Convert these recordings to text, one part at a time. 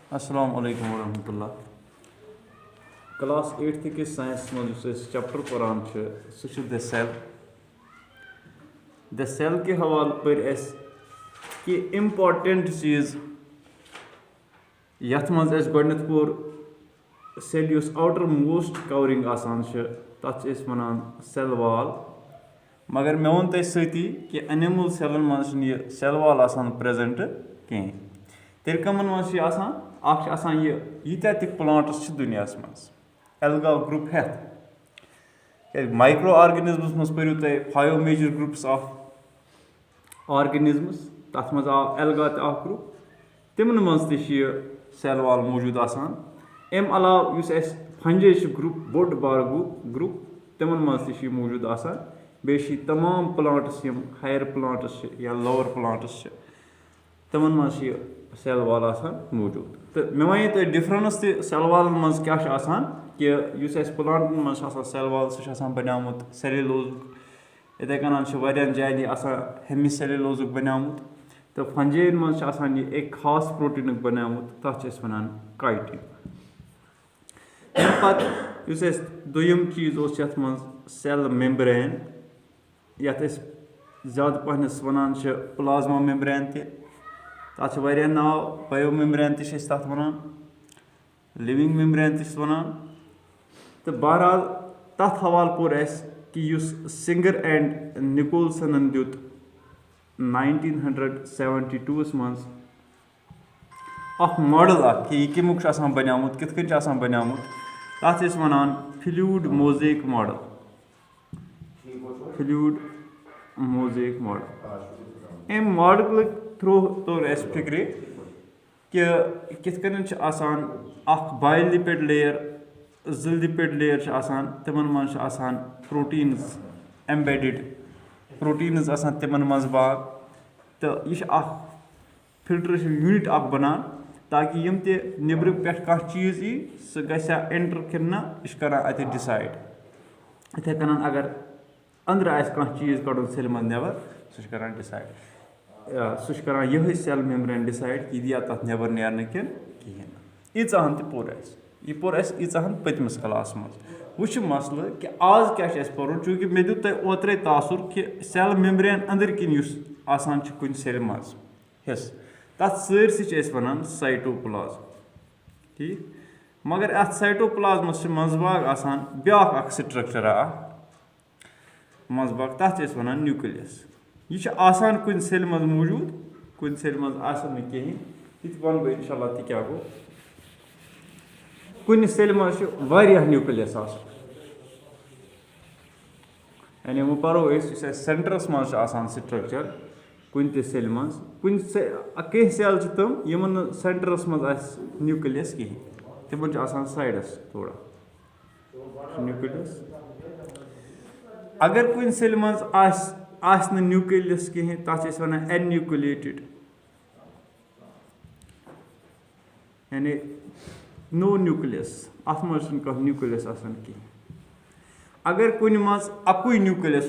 अस्सलाम वालेकुम वरहमतुल्लाह। Class 8th किस साइंस में चैप्टर पढ़ान सह द सेल। द सेल के हवाले पर कि इम्पॉर्टेंट चीज़ यथ मज गोडनथ पोर सेल युस आउटर मोस्ट कवरिंग आसान तथ वनान सेल वाल। मगर मे वोन तह सती कि एनिमल सेलन मज सेल वाल आसान प्रेजेंट कहें। तेल कमन मज यीत्या तक प्लांट्स दुनिया मज alga group Heath micro organisms मज पढ़ो तुम 5 मेजर ग्रुप्स ऑफ ऑर्गेनिजम्स तथ मज आव एल्गा ग्रुप तिमन मज सेल वाल मौजूद आसान। अम अलाव फंजे ग्रुप बोड़ बार ग्रुप तिमन मज मौजूद आसान। बे तमाम प्लांट्स हायर प्लांट्स या लोअर प्लांट्स तिमन मज सेल वाल आसान मौजूद। तो मे वन तुम डिफरेंस सेल वाल मज क्या कि प्लांटन मज सेल वाल सह बनामुत सेल्यूलोज इथे कन जान हेमी सेल्यूलोजुक बनामुत। तो फंजेन मज एक खास प्रोटीन बनामुत तथ वनान काइटिन। पे दुयम चीज़ यथ मज सेल मेम्ब्रेन यथ ज़्यादा पहनस वनान प्लाज्मा मेम्ब्रेन तथ वारिया नाव बायो मेम्ब्रेन तथ वनान लिविंग मेम्ब्रेन वनान। तो बहरहाल तथ हवाल पोर कि सिंगर एंड निकोलसन दुत 1972 मज मॉडल कि यह कमुक बनामुत कित बनामुत तथ वनान fluid mosaic model. Fluid mosaic model अम मॉडल थ्रू तोर फिक्र कि कित बायोलिपिड लेयर 2 लिपिड लेयर तिमन मज प्रोटीन्स एम्बेडेड प्रोटीन्स तिमन मज बाग। तो यह फिल्ट्रेशन यूनिट बनान ताकि यम नबर पे चीज़ यी सह गया एंटर कि ना यह कर अत डिसाइड। इथे कन अगर अंदर चीज़ कड़न सेल मज नबर सह कर डिसाइड सह यह सेल मेम्ब्रेन डिसाइड कि दिया तथ नबर नेरन कहें। यीचाहन पोर यह पोर यीचाहन पतमस क्लास मज वो मसल कि आज क्या पोर चूँकि मे दुत तुम ओत्रे तासुर कि सेल मेम्ब्रेन अंदर किन कुन सेल मज हिस्स तथ सरसी वनान साइटोप्लाज्म ठीक। मगर अत साइटोप्लाज्मस मजबाग ब्या स्ट्रक्चर मजबाग तथ वनान न्यूक्लियस। यह कुन सेल मज मौजूद कुन सेल मज कहें ये वन बह इंशाल्लाह ति क्या गो। कुन सेल मज न्यूक्लियस यानी वो पढ़ो सेंटरस मज स्ट्रक्चर कुन सेल मज कुन कह सेल तम यमन सेंटरस मज न्यूक्लियस कहें तिमन साइडस थोड़ा न्यूक्लियस। अगर कुन सेल मज न्यूक्लियस कहें तथ वनान एन्यूक्लिएटेड यानी नो न्यूक्लियस अत मज न्यूक्लियस कहें। अगर कुन मज अकुई न्यूक्लियस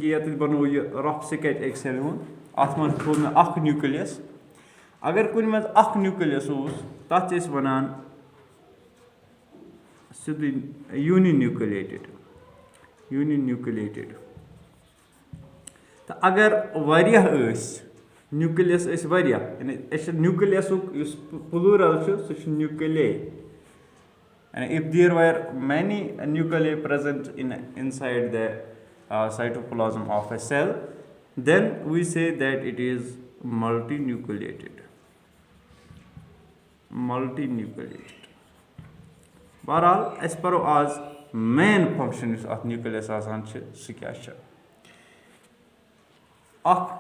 ये बनो यह रफ स्केच एक सेल अत मज थो मे न्यूक्लियस। अगर कुन मज न्यूक्लियस तथ वनान सीधे यूनिन्यूक्लिएटेड यूनिन्यूक्लिएटेड। तो अगर वारिया न्यूक्लियस वारिया यानी न्यूक्लियस प्लूरल सह न्यूक्लिये यानी if there were many nuclei present inside the cytoplasm of a cell then we say that it is multinucleated multinucleated। बहरहाल पढ़ो आज मेन फंक्शन न्यूक्लियस सह क्या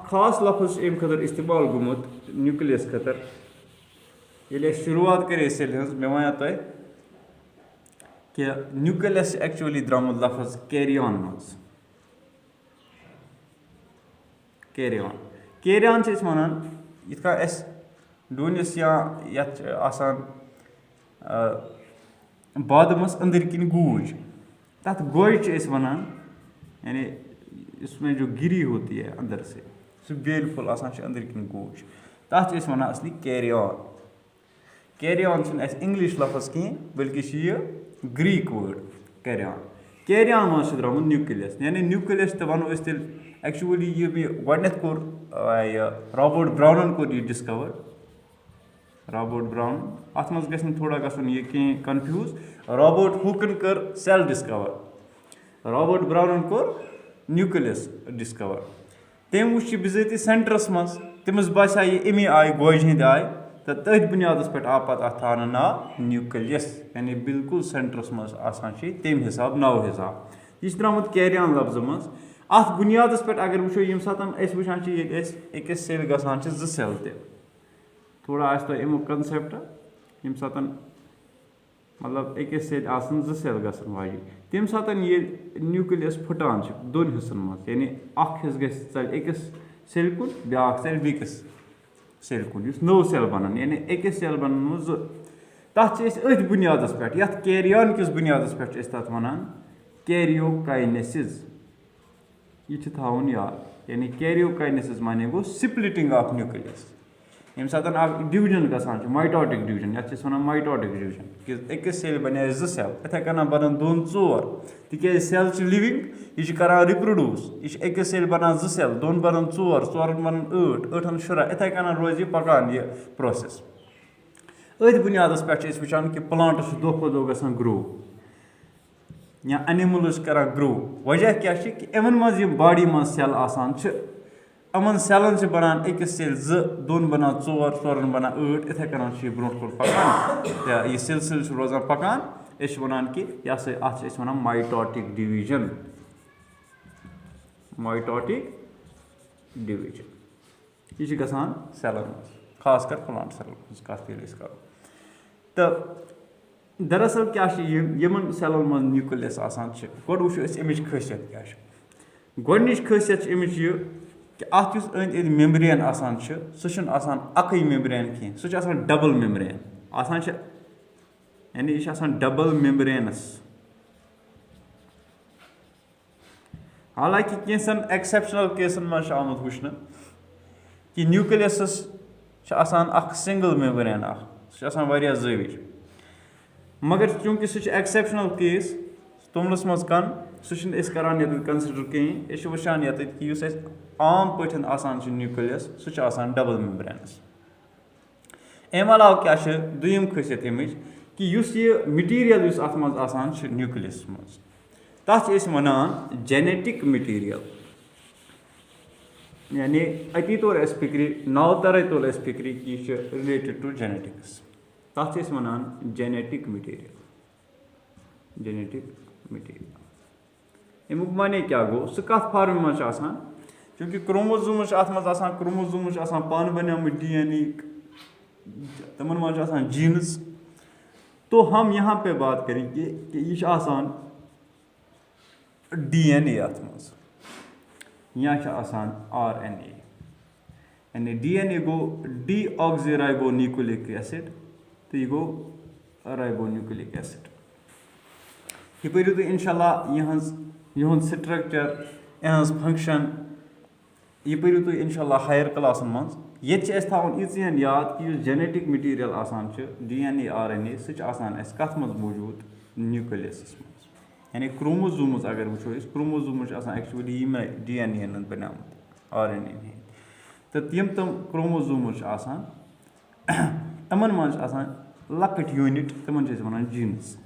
खास लफ्ज अम खतर इस्तेमाल गुमुत न्यूक्लियस खतर ये शुरुआत करे सेल हज मे वन तुम कि न्यूक्लियस एक्चुअली द्रामुत लफ्ज कैरियन मज कैरियन वनान यथ डूनिस या बादमस अंदर किन गूज तथ गोज वनान यानी इसमें जो गिरी होती है अंदर से सह बेलफुल अंदर किन गूज तथ वनान असली कैरियन। کیری آن چھُنہٕ اَسہِ اِنٛگلِش لفظ کِہیٖنۍ بٔلکہِ چھِ یہِ گرٛیٖک وٲڈ کیری آن. کیری آن منٛز چھُ درٛامُت نیوٗکلِیَس یعنی نیوٗکلِیَس تہِ وَنو أسۍ تیٚلہِ ایٚکچُؤلی یہِ گۄڈنٮ۪تھ کوٚر یہِ رابٲٹ براونَن کوٚر یہِ ڈِسکَوَر رابٲٹ براوُن. اَتھ منٛز گژھِ نہٕ تھوڑا گژھُن یہِ کینٛہہ کَنفیوٗز. رابٲٹ ہوٗکَن کٔر سٮ۪ل ڈِسکَوَر رابٲٹ براونَن کوٚر نیوٗکلِیَس ڈِسکَوَر. تٔمۍ وٕچھ یہِ بِذٲتی سٮ۪نٹرَس منٛز تٔمِس باسیٛو یہِ اَمی آیہِ گوجہِ ہِنٛدِ آیہِ تہٕ تٔتھۍ بُنیادَس پٮ۪ٹھ آو پَتہٕ اَتھ تھاونہٕ ناو نیوٗکلِیَس یعنی بِلکُل سٮ۪نٹرَس منٛز آسان چھِ یہِ تَمہِ حِساب ناوٕ حِساب. یہِ چھِ درٛامُت کیری آن لفظہٕ منٛز. اَتھ بُنیادَس پٮ۪ٹھ اگر وٕچھو ییٚمہِ ساتہٕ أسۍ وٕچھان چھِ ییٚلہِ أسۍ أکِس سیٚلہِ گژھان چھِ 2 سٮ۪ل تہِ تھوڑا آسہِ تۄہہِ اَمیُک کَنسٮ۪پٹ ییٚمہِ ساتہٕ مطلب أکِس سیٚلہِ آسان 2 سٮ۪ل گژھن واجِنۍ تَمہِ ساتہٕ ییٚلہِ نیوٗکلِیَس پھٕٹان چھِ 2 حِصَن منٛز یعنی اَکھ حِصہٕ گژھِ ژَلہِ أکِس سیٚلہِ کُن بیٛاکھ ژَلہِ بیٚکِس سیٚلہِ کُن یُس نٔو سٮ۪ل بَنان یعنی أکِس سٮ۪ل بَنان 2. تَتھ چھِ أسۍ أتھۍ بُنیادَس پٮ۪ٹھ یَتھ کیری آن کِس بُنیادَس پٮ۪ٹھ چھِ أسۍ تَتھ وَنان کیریوکاینیسِز. یہِ چھِ تھاوُن یاد یعنی کیریوکاینیسِز معنی گوٚو سِپلِٹِنٛگ آف نیوٗکلِیَس. ییٚمہِ ساتہٕ اَکھ ڈِوجَن گژھان چھُ مایٹاٹِک ڈِوجَن یَتھ چھِ أسۍ وَنان مایٹاٹِک ڈِوجَن کہِ أکِس سیٚلہِ بَنے 2 سٮ۪ل یِتھَے کَنۍ بَنان 2 4 تِکیٛازِ سٮ۪ل چھِ لِوِنٛگ یہِ چھِ کَران رِپرٛوڈوٗس یہِ چھِ أکِس سیٚلہِ بَنان 2 سٮ۪ل 2 بَنان 4 4 بَنان 8 8 شُراہ یِتھَے کَنۍ روزِ یہِ پَکان یہِ پرٛوسٮ۪س. أتھۍ بُنیادَس پٮ۪ٹھ چھِ أسۍ وٕچھان کہِ پٕلانٛٹٕس چھِ دۄہ کھۄتہٕ دۄہ گژھان گرٛو یا اَنِمٕلٕز چھِ کَران گرٛو. وجہ کیٛاہ چھِ کہِ یِمَن منٛز یِم باڈی منٛز سٮ۪ل آسان چھِ یِمَن سٮ۪لَن چھِ بَنان أکِس سیٚلہِ 2 2 بَنان 4 4 بَنان 8 یِتھَے کَنۍ چھِ یہِ برونٛٹھ کُن پَکان تہٕ یہِ سِلسِلہٕ چھُ روزان پَکان. أسۍ چھِ وَنان کہِ یہِ ہَسا اَتھ چھِ أسۍ وَنان مایٹاٹِک ڈِوِجَن مایٹاٹِک ڈِوِجَن. یہِ چھِ گژھان سٮ۪لَن منٛز خاص کر پٕلانٛٹ سٮ۪لَن ہٕنٛز کَتھ ییٚلہِ أسۍ کَرو. تہٕ دراصل کیٛاہ چھِ یِمَن سٮ۪لَن منٛز نیوٗکلِیَس آسان چھِ گۄڈٕ وٕچھو أسۍ اَمِچ خٲصیت کیٛاہ چھِ. گۄڈنِچ خٲصیت چھِ اَمِچ یہِ کہِ اَتھ یُس أنٛدۍ أنٛدۍ میمبرین آسان چھِ سُہ چھُنہٕ آسان اَکٕے میمبرین کینٛہہ سُہ چھُ آسان ڈبل میمبرین آسان چھِ یعنی یہِ چھِ آسان ڈبل میمبرینس. حالانکہِ کینٛژھن ایٚکسیپشنل کیسن منٛز چھُ آمُت وٕچھنہٕ کہِ نیوٗکلِیَسس چھِ آسان اکھ سِنگل میمبرین اکھ سُہ چھُ آسان واریاہ زٲوِج مگر چوٗنٛکہِ سُہ چھُ ایٚکسیپشنل کیس توٚملَس منٛز کَن سُہ چھِنہٕ أسۍ کَران ییٚتٮ۪تھ کَنسِڈَر کِہیٖنۍ. أسۍ چھِ وٕچھان ییٚتٮ۪تھ کہِ یُس اَسہِ عام پٲٹھۍ آسان چھُ نیوٗکلِیَس سُہ چھُ آسان ڈبل میمبرینس. اَمہِ علاوٕ کیٛاہ چھِ دوٚیِم خٲصیت اَمِچ کہِ یُس یہِ مِٹیٖریَل یُس اَتھ منٛز آسان چھُ نیوٗکلِیَسَس منٛز تَتھ چھِ أسۍ وَنان جینیٹِک مِٹیٖریَل یعنی أتی توٚر اَسہِ فِکرِ ناوتَرَے توٚر اَسہِ فِکرِ کہِ یہِ چھُ رِلیٹِڈ ٹُو جینیٹِکٕس. تَتھ چھِ أسۍ وَنان جینیٹِک مِٹیٖریَل جینیٹِک مِٹیٖریَل. اَمیُک معنے کیٛاہ گوٚو سُہ کَتھ فارمہِ منٛز چھُ آسان چوٗنٛکہِ کروموزومٕز چھِ اَتھ منٛز آسان کروموزومٕز چھِ آسان پانہٕ بَنیمٕتۍ ڈی این اے یِکۍ تِمن منٛز چھِ آسان جیٖنٕز. تو ہم یہاں پہ بات کریں کہ یہِ چھُ آسان ڈی این اے اَتھ منٛز یا چھِ آسان آر این اے یعنی ڈی این اے گوٚو ڈی آکزی رایبو نیوٗکلِک ایسِڈ تہٕ یہِ گوٚو رایبو نیوٗکلِک ایسِڈ. یہِ پٔرِو تُہۍ اِنشاء اللہ یِہُنٛد سٹرکچر یِہٕنٛز فنٛکشن یہِ پٔرِو تُہۍ اِنشاء اللہ ہایر کلاسن منٛز. ییٚتہِ چھِ اَسہِ تھاوُن ییٖژہن یاد کہِ یُس جینیٹِک مِٹیٖریَل آسان چھُ D N A R N A سُہ چھُ آسان اَسہِ کَتھ منٛز موٗجوٗد نیوٗکلِیَسَس منٛز یعنی کروموزومٕز اگر وٕچھو أسۍ کروموزومٕز چھِ آسان ایٚکچُؤلی ییٚمے ڈی این اے یَن ہُنٛد بَنیومُت آر این اے یَن ہٕنٛدۍ تہٕ تِم کروموزومٕز چھِ آسان یِمن منٛز چھِ آسان لۄکٕٹۍ یوٗنِٹ تِمن چھِ أسۍ وَنان جیٖنٕز.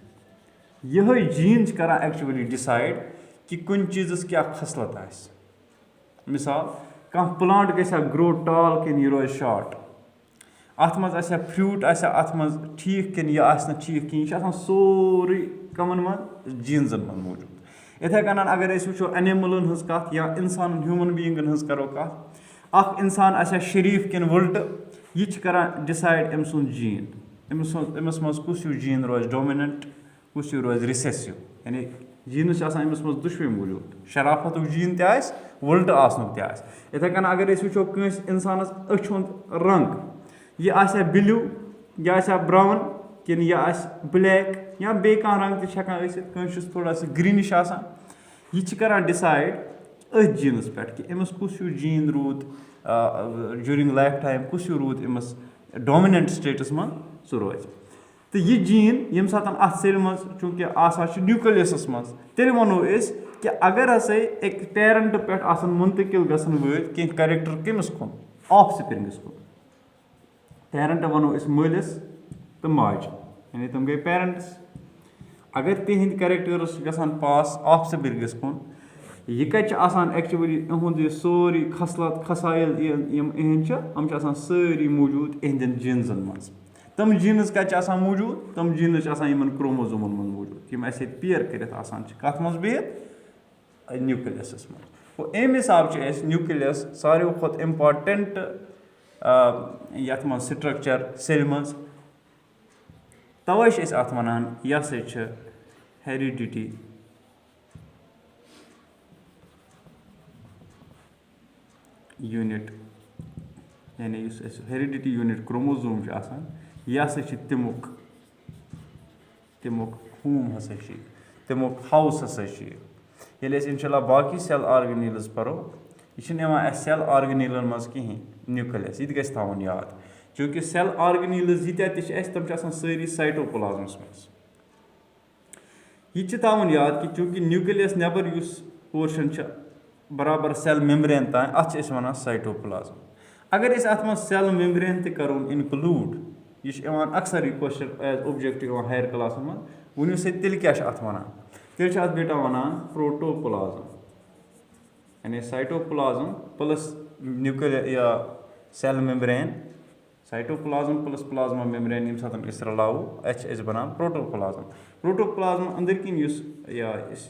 یِہوے جیٖن چھِ کران ایٚکچُؤلی ڈِسایڈ کہِ کُنہِ چیٖزَس کیٛاہ خصلت آسہِ. مِثال کانٛہہ پٕلانٛٹ گژھِ ہا گرٛو ٹال کِنہٕ یہِ روزِ شاٹ اَتھ منٛز آسہِ ہا فرٛوٗٹ آسہِ ہا اَتھ منٛز ٹھیٖک کِنہٕ یہِ آسہِ نہٕ ٹھیٖک کِہیٖنۍ یہِ چھُ آسان سورُے کَمَن منٛز جیٖنزَن منٛز موٗجوٗد. یِتھَے کَنۍ اگر أسۍ وٕچھو اَنِمٕلَن ہٕنٛز کَتھ یا اِنسانَن ہیوٗمَن بیٖنٛگَن ہٕنٛز کَرو کَتھ اَکھ اِنسان آسہِ ہا شریٖف کِنہٕ وٕلٹہٕ یہِ چھِ کَران ڈِسایڈ أمۍ سُنٛد جیٖن أمِس منٛز کُس ہیوٗ جیٖن روزِ ڈومِنَنٹ کُس ہیوٗ روزِ رِسیسِو یعنی جیٖنٕز چھِ آسان أمِس منٛز دۄشوٕے موٗجوٗد شرافتُک جیٖن تہِ آسہِ وٕلٹہٕ آسنُک تہِ آسہِ. یِتھَے کَنۍ اگر أسۍ وٕچھو کٲنٛسہِ اِنسانَس أچھ ہُنٛد رنٛگ یہِ آسہِ ہا بِلیوٗ یہِ آسہِ ہا برٛاوُن کِنہٕ یہِ آسہِ بٕلیک یا بیٚیہِ کانٛہہ رنٛگ تہِ چھِ ہٮ۪کان ٲسِتھ کٲنٛسہِ چھُس تھوڑا سا گرٛیٖنِش آسان یہِ چھِ کَران ڈِسایڈ أتھۍ جیٖنَس پٮ۪ٹھ کہِ أمِس کُس ہیوٗ جیٖن روٗد جوٗرِنٛگ لایف ٹایم کُس ہیوٗ روٗد أمِس ڈومِننٹ سٹیٹَس منٛز सُہ روزِ تہٕ یہِ جیٖن ییٚمہِ ساتہٕ اَتھ سیلہِ منٛز چوٗنٛکہِ آسان چھُ نیوٗکلِیَسَس منٛز تیٚلہِ وَنو أسۍ کہِ اگر ہسا أکۍ پیرَنٹہٕ پٮ۪ٹھ آسان مُنتقِل گژھن وٲلۍ کینٛہہ کریکٹر کٔمِس کُن آف سپرِنٛگَس کُن پیرَنٹہٕ وَنو أسۍ مٲلِس تہٕ ماجہِ یعنی تِم گٔے پیرَنٹٕس اگر تِہِنٛدۍ کریکٹٲرٕس چھِ گژھان پاس آف سپرِنٛگَس کُن یہِ کَتہِ چھِ آسان ایٚکچُؤلی یِہُنٛد یہِ سورُے خصلت خصایل یِم یِہِنٛدۍ چھِ یِم چھِ آسان سٲری موٗجوٗد یِہِنٛدٮ۪ن جیٖنزَن منٛز تِم جیٖنٕز کَتہِ چھِ آسان موٗجوٗد تِم جیٖنٕز چھِ آسان یِمن کروموزومَن منٛز موٗجوٗد یِم اَسہِ ییٚتہِ پِیر کٔرِتھ آسان چھِ کَتھ منٛز بِہِتھ نیوٗکلِیَسَس منٛز گوٚو اَمہِ حِسابہٕ چھُ اَسہِ نیوٗکلِیَس ساروی کھۄتہٕ اِمپاٹَنٹ یَتھ منٛز سٹرٛکچَر سیلہِ منٛز تَوَے چھِ أسۍ اَتھ وَنان یہِ ہسا چھِ ہیرِڈِٹی یوٗنِٹ یعنی یُس اَسہِ ہیرِڈِٹی یوٗنِٹ کروموزوم چھُ آسان یہِ ہسا چھِ تمیُک ہوم ہسا چھِ تمیُک ہاوُس ہسا چھِ یہِ ییٚلہِ أسۍ اِنشاء اللہ باقٕے سیل آرگنیٖلٕز پَرو یہِ چھُنہٕ یِوان اَسہِ سیل آرگنیٖلَن منٛز کِہینۍ نیوٗکلِیَس یہِ تہِ گژھِ تھاوُن یاد چوٗنٛکہِ سیل آرگنیٖلٕز ییٖتیٛاہ تہِ چھِ اَسہِ تِم چھِ آسان سٲری سایٹوپٕلازمَس منٛز یہِ تہِ چھِ تھاوُن یاد کہِ چوٗنٛکہِ نیوٗکلِیَس نٮ۪بر یُس پورشَن چھِ برابر سیل میمبرین تانۍ اَتھ چھِ أسۍ وَنان سایٹوپٕلازم اگر أسۍ اَتھ منٛز سیل میمبرین تہِ کَرون اِنکٕلوٗڈ یہِ چھِ یِوان اَکثر یہِ کوسچن ایز اوبجیکٹِو یِوان ہایر کلاسَن منٛز ؤنِو سا تیٚلہِ کیٛاہ چھِ اَتھ وَنان تیٚلہِ چھِ اَتھ بیٹا وَنان پروٹوپٕلازم یعنی سایٹوپٕلازم پٕلس یا sale membrane سایٹوپٕلازم plus plasma membrane ییٚمہِ ساتہٕ أسۍ رلاوو اَسہِ چھِ أسۍ بَنان پروٹوپٕلازم أنٛدٕرۍ کِنۍ یُس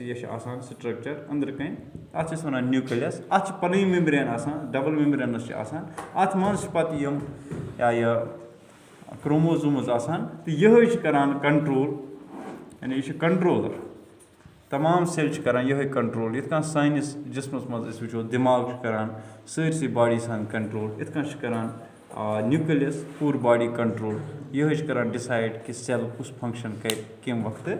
یہِ چھِ آسان سٹرکچر أنٛدرٕ کَنۍ اَتھ چھِ أسۍ وَنان نیوٗکلِیَس اَتھ چھِ پَنٕنۍ میمبرین آسان ڈبل میمبرینٕز چھِ آسان اَتھ منٛز چھِ پَتہٕ یِم یہِ کروموزومٕز آسان تہٕ یِہوے چھِ کران کَنٹرول یعنی یہِ چھُ کَنٹرولر تمام سیل چھِ کران یِہوے کَنٹرول یِتھ کٔنۍ سٲنِس جِسمَس منٛز أسۍ وٕچھو دٮ۪ماغ چھُ کران سٲرسٕے باڈی سان کَنٹرول یِتھ کٔنۍ چھِ کران نیوٗکلِیَس پوٗرٕ باڈی کَنٹرول یِہوے چھِ کران ڈِسایڈ کہِ سیل کُس فنٛگشن کرِ کَمہِ وقتہٕ